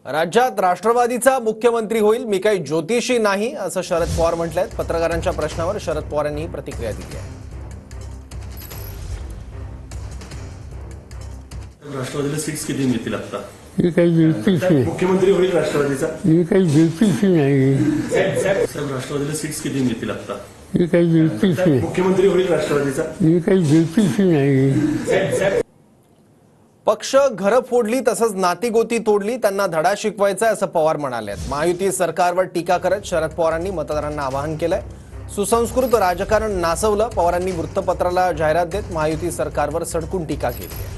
राज्यात राष्ट्रवादीचा मुख्यमंत्री होईल, मी काही ज्योतिषी नाही असं शरद पवार म्हटलेत। पत्रकारांच्या प्रश्नावर शरद पवारांनी प्रतिक्रिया दिली आहे। राष्ट्रवादीला सीट्स किती मिळतील आता? हे काही ज्योतिषी मुख्यमंत्री होईल राष्ट्रवादीचा? हे काही ज्योतिषी नाही। साहेब राष्ट्रवादीला सीट्स किती मिळतील आता? हे काही ज्योतिषी मुख्यमंत्री होईल राष्ट्रवादीचा? हे काही ज्योतिषी नाही। पक्ष घरं फोडली तसंच नातीगोती तोडली, त्यांना धडा शिकवायचा असं पवार म्हणाले। महायुती सरकारवर टीका करत शरद पवारांनी मतदारांना आवाहन केलंय। सुसंस्कृत राजकारण नासवलं, पवारांनी वृत्तपत्राला जाहिरात देत महायुती सरकारवर सडकून टीका केली आहे।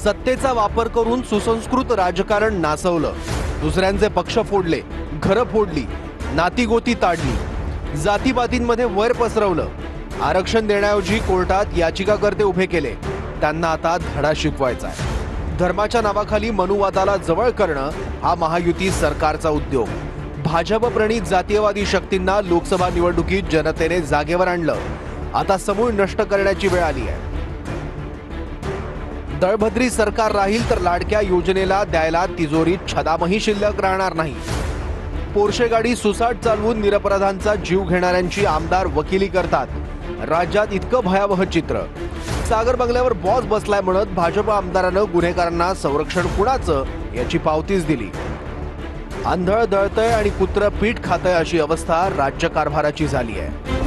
सत्तेचा वापर करून सुसंस्कृत राजकारण नासवलं, दुसऱ्यांचे पक्ष फोडले, घरं फोडली, नातीगोती ताडली, जातीपातींमध्ये वैर पसरवलं, आरक्षण देण्याऐवजी कोर्टात याचिकाकर्ते उभे केले, त्यांना आता धडा शिकवायचा आहे। धर्माच्या नावाखाली मनुवादाला जवळ करणं हा महायुती सरकारचा उद्योग। भाजप प्रणित जातीयवादी शक्तींना लोकसभा निवडणुकीत जनतेने जागेवर आणलं, आता समूळ नष्ट करण्याची वेळ आली आहे। दळभद्री सरकार राहील तर लाडक्या योजनेला द्यायला तिजोरीत छदामही शिल्लक राहणार नाही। पोर्शे गाडी सुसाट चालवून निरपराधांचा जीव घेणाऱ्यांची आमदार वकिली करतात, राज्यात इतकं भयावह चित्र। सागर बंगल्यावर बॉस बसलाय म्हणत भाजप आमदारानं गुन्हेगारांना संरक्षण कुणाचं याची पावतीच दिली। आंधळ दळतय आणि कुत्र पीठ खातय अशी अवस्था राज्य कारभाराची झाली आहे।